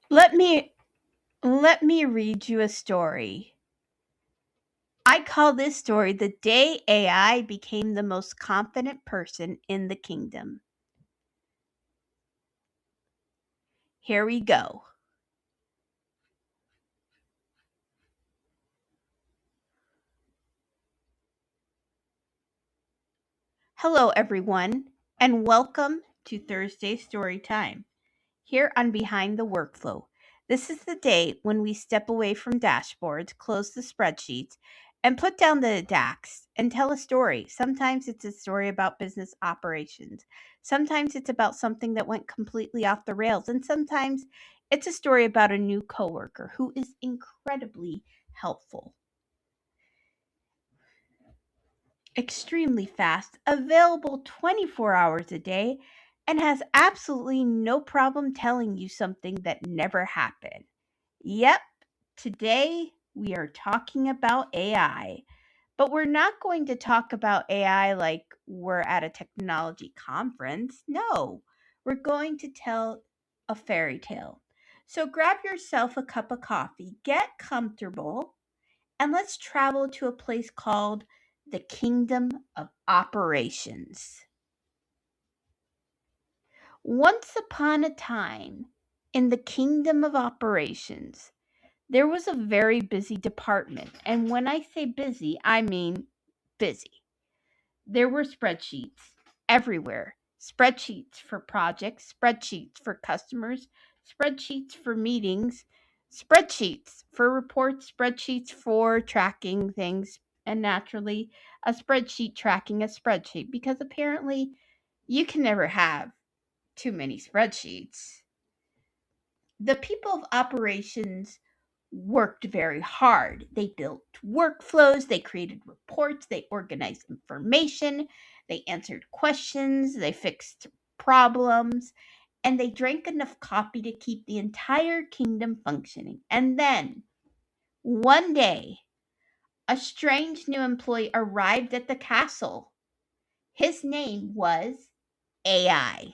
Let me let me read you a story. I call this story The Day AI Became the Most Confident Person in the Kingdom. Here we go. Hello everyone, and welcome to Thursday Story Time. Here on Behind the Workflow. This is the day when we step away from dashboards, close the spreadsheets, and put down the DAX and tell a story. Sometimes it's a story about business operations. Sometimes it's about something that went completely off the rails. And sometimes it's a story about a new coworker who is incredibly helpful, extremely fast, available 24 hours a day, and has absolutely no problem telling you something that never happened. Yep, today we are talking about AI, but we're not going to talk about AI like we're at a technology conference. No, we're going to tell a fairy tale. So grab yourself a cup of coffee, get comfortable, and let's travel to a place called the Kingdom of Operations. Once upon a time, in the Kingdom of Operations, there was a very busy department. And when I say busy, I mean busy. There were spreadsheets everywhere, spreadsheets for projects, spreadsheets for customers, spreadsheets for meetings, spreadsheets for reports, spreadsheets for tracking things, and naturally, a spreadsheet tracking a spreadsheet because apparently you can never have too many spreadsheets. The people of operations worked very hard. They built workflows, they created reports, they organized information, they answered questions, they fixed problems, and they drank enough coffee to keep the entire kingdom functioning. And then, one day, a strange new employee arrived at the castle. His name was AI.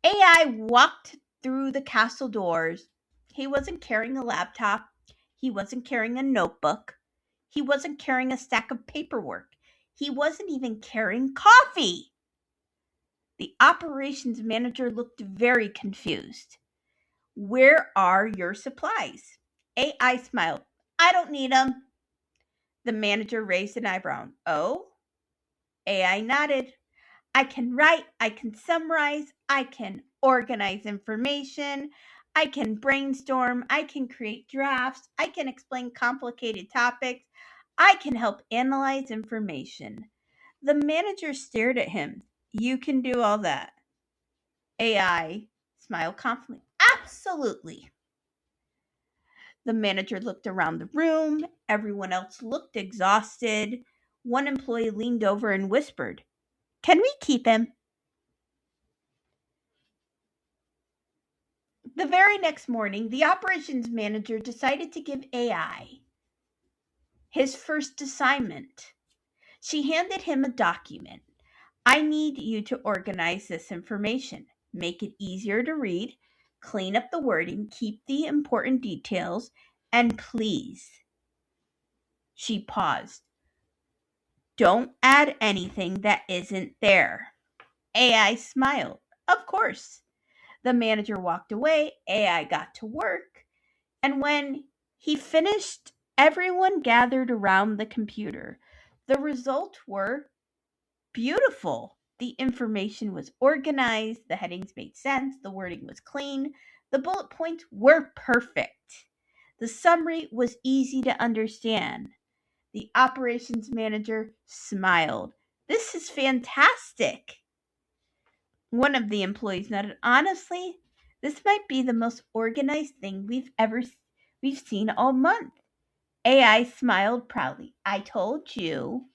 AI walked through the castle doors. He wasn't carrying a laptop. He wasn't carrying a notebook. He wasn't carrying a stack of paperwork. He wasn't even carrying coffee. The operations manager looked very confused. Where are your supplies? AI smiled. I don't need them. The manager raised an eyebrow. Oh? AI nodded. I can write, I can summarize, I can organize information, I can brainstorm, I can create drafts, I can explain complicated topics, I can help analyze information. The manager stared at him. You can do all that. AI smiled confidently. Absolutely. The manager looked around the room. Everyone else looked exhausted. One employee leaned over and whispered, Can we keep him? The very next morning, the operations manager decided to give AI his first assignment. She handed him a document. I need you to organize this information, make it easier to read, clean up the wording, keep the important details, and please, she paused, don't add anything that isn't there. AI smiled. Of course. The manager walked away. AI got to work. And when he finished, everyone gathered around the computer. The results were beautiful. The information was organized, the headings made sense, the wording was clean, the bullet points were perfect. The summary was easy to understand. The operations manager smiled. This is fantastic. One of the employees nodded. Honestly, this might be the most organized thing we've seen all month. AI smiled proudly. I told you.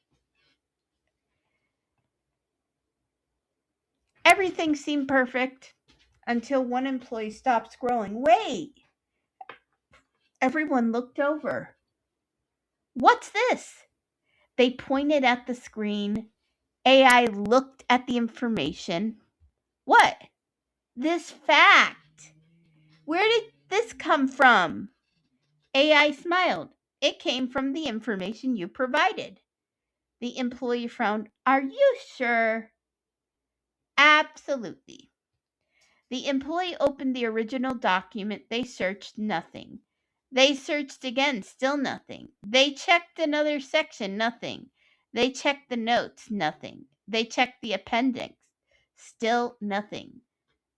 Everything seemed perfect until one employee stopped scrolling. Wait! Everyone looked over. What's this? They pointed at the screen. AI looked at the information. What? This fact. come from? AI smiled. It came from the information you provided. The employee frowned. Are you sure? Absolutely. The employee opened the original document. They searched nothing. They searched again, still nothing. They checked another section, nothing. They checked the notes, nothing. They checked the appendix, still nothing.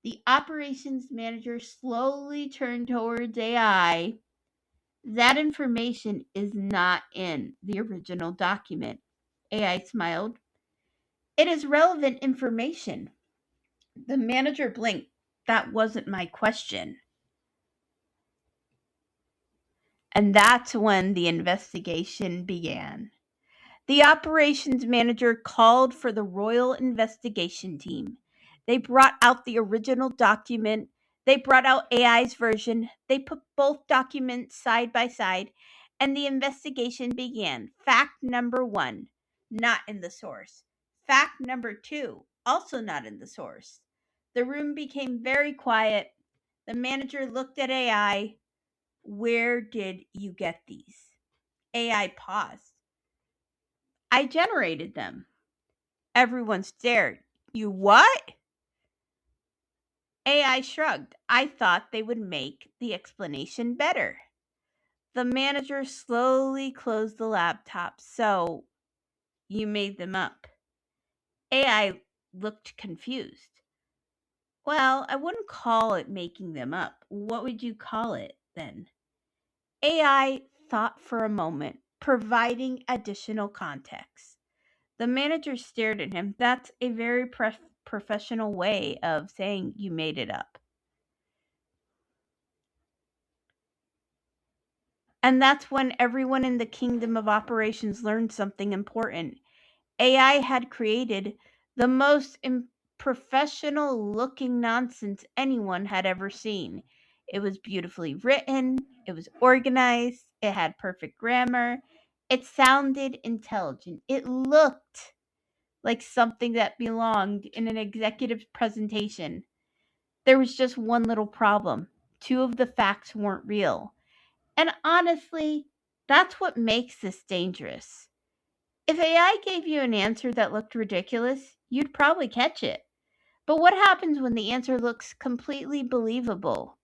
The operations manager slowly turned towards AI. That information is not in the original document. AI smiled. It is relevant information. The manager blinked. That wasn't my question. And that's when the investigation began. The operations manager called for the Royal Investigation Team. They brought out the original document. They brought out AI's version. They put both documents side by side, and the investigation began. Fact number 1, not in the source. Fact number 2, also not in the source. The room became very quiet. The manager looked at AI. Where did you get these? AI paused. I generated them. Everyone stared. You what? AI shrugged. I thought they would make the explanation better. The manager slowly closed the laptop. So, you made them up. AI looked confused. Well, I wouldn't call it making them up. What would you call it then? AI thought for a moment, providing additional context. The manager stared at him. That's a very professional way of saying you made it up. And that's when everyone in the kingdom of operations learned something important. AI had created the most professional looking nonsense anyone had ever seen. It was beautifully written, it was organized, it had perfect grammar, it sounded intelligent, it looked like something that belonged in an executive presentation. There was just one little problem. 2 of the facts weren't real. And honestly, that's what makes this dangerous. If AI gave you an answer that looked ridiculous, you'd probably catch it. But what happens when the answer looks completely believable?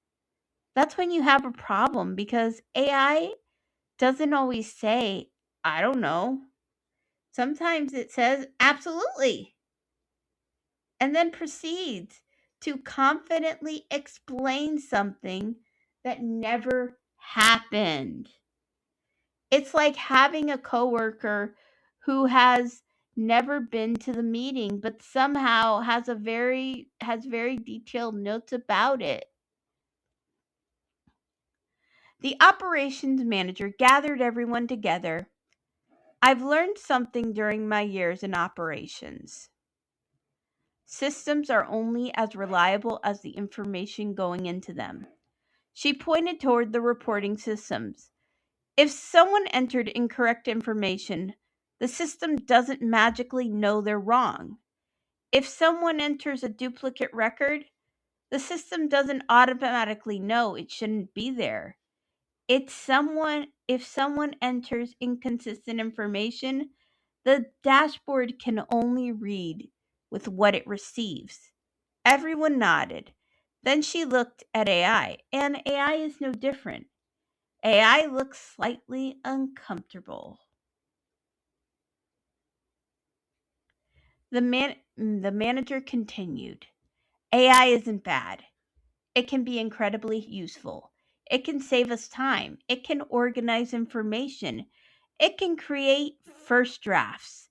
That's when you have a problem because AI doesn't always say, I don't know. Sometimes it says, absolutely, and then proceeds to confidently explain something that never happened. It's like having a coworker who has never been to the meeting but somehow has very detailed notes about it. The operations manager gathered everyone together. I've learned something during my years in operations. Systems are only as reliable as the information going into them. She pointed toward the reporting systems. If someone entered incorrect information, the system doesn't magically know they're wrong. If someone enters a duplicate record, the system doesn't automatically know it shouldn't be there. If someone enters inconsistent information, the dashboard can only read with what it receives. Everyone nodded. Then she looked at AI, and AI is no different. AI looks slightly uncomfortable. The manager continued. AI isn't bad. It can be incredibly useful. It can save us time. It can organize information. It can create first drafts.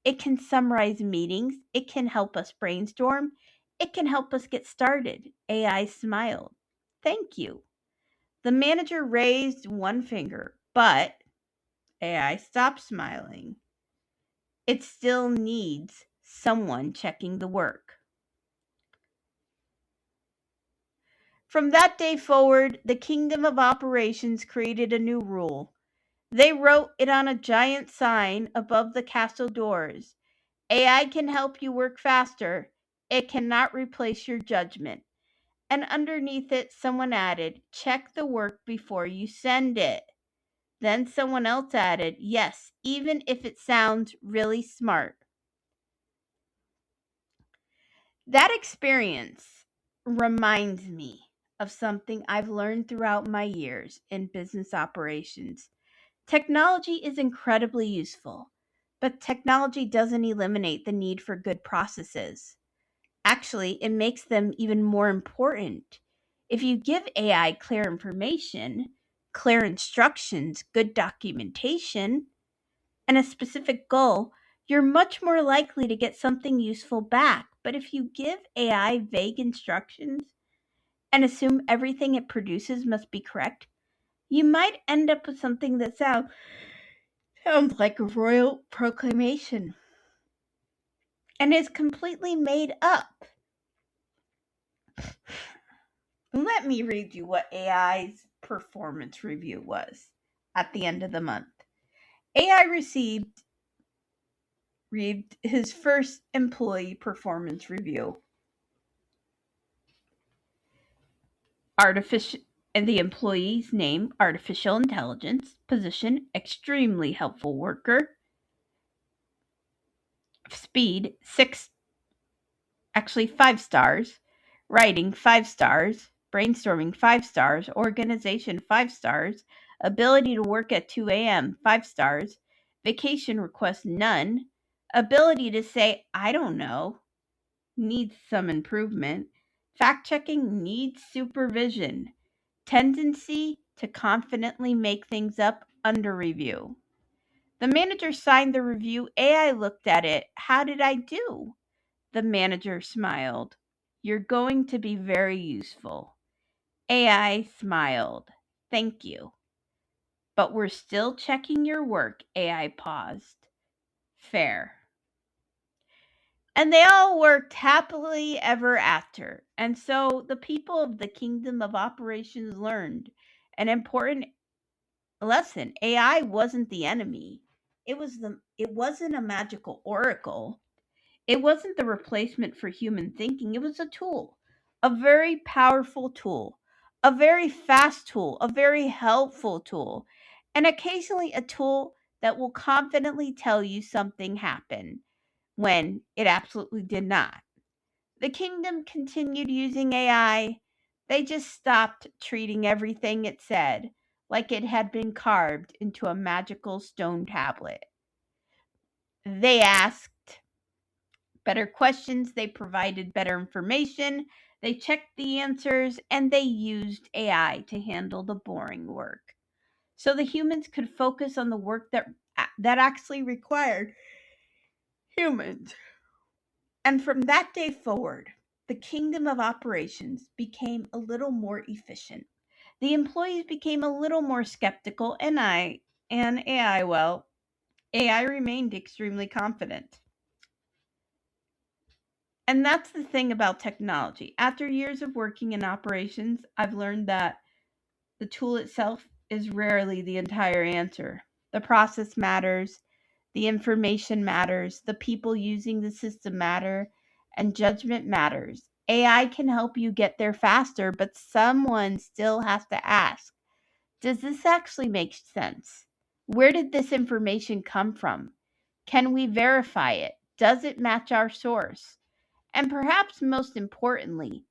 It can summarize meetings. It can help us brainstorm. It can help us get started. AI smiled. Thank you. The manager raised one finger, but AI stopped smiling. It still needs someone checking the work. From that day forward, the Kingdom of Operations created a new rule. They wrote it on a giant sign above the castle doors. AI can help you work faster. It cannot replace your judgment. And underneath it, someone added, check the work before you send it. Then someone else added, yes, even if it sounds really smart. That experience reminds me of something I've learned throughout my years in business operations. Technology is incredibly useful, but technology doesn't eliminate the need for good processes. Actually, it makes them even more important. If you give AI clear information, clear instructions, good documentation, and a specific goal, you're much more likely to get something useful back. But if you give AI vague instructions and assume everything it produces must be correct, you might end up with something that sounds like a royal proclamation and is completely made up. Let me read you what AI's performance review was at the end of the month. AI received his first employee performance review. Artificial and the employee's name, artificial intelligence, position, extremely helpful worker, speed, 5 stars, writing, 5 stars, brainstorming, 5 stars, organization, 5 stars, ability to work at 2 a.m., 5 stars, vacation request, none, ability to say, I don't know, needs some improvement, fact checking, needs supervision, tendency to confidently make things up, under review. The manager signed the review. AI looked at it. How did I do? The manager smiled. You're going to be very useful. AI smiled. Thank you. But we're still checking your work. AI paused. Fair. And they all worked happily ever after. And so the people of the kingdom of operations learned an important lesson. AI wasn't the enemy. It wasn't a magical oracle. It wasn't the replacement for human thinking. It was a tool, a very powerful tool, a very fast tool, a very helpful tool, and occasionally a tool that will confidently tell you something happened when it absolutely did not. The kingdom continued using AI. They just stopped treating everything it said like it had been carved into a magical stone tablet. They asked better questions, they provided better information, they checked the answers, and they used AI to handle the boring work. So the humans could focus on the work that actually required humans. And from that day forward, the kingdom of operations became a little more efficient. The employees became a little more skeptical, and AI remained extremely confident. And that's the thing about technology. After years of working in operations, I've learned that the tool itself is rarely the entire answer. The process matters, the information matters, the people using the system matter, and judgment matters. AI can help you get there faster, but someone still has to ask, does this actually make sense? Where did this information come from? Can we verify it? Does it match our source? And perhaps most importantly,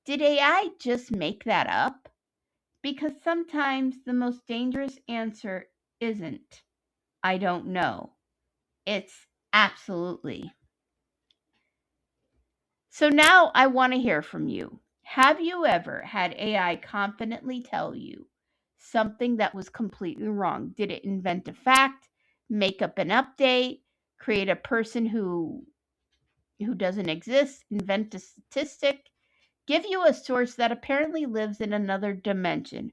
did AI just make that up? Because sometimes the most dangerous answer isn't, I don't know. It's absolutely. So now I want to hear from you. Have you ever had AI confidently tell you something that was completely wrong? Did it invent a fact, make up an update, create a person who doesn't exist, invent a statistic, give you a source that apparently lives in another dimension?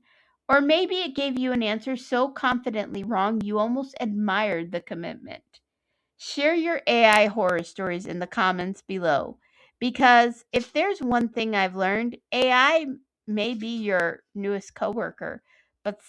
Or maybe it gave you an answer so confidently wrong you almost admired the commitment. Share your AI horror stories in the comments below. Because if there's one thing I've learned, AI may be your newest coworker,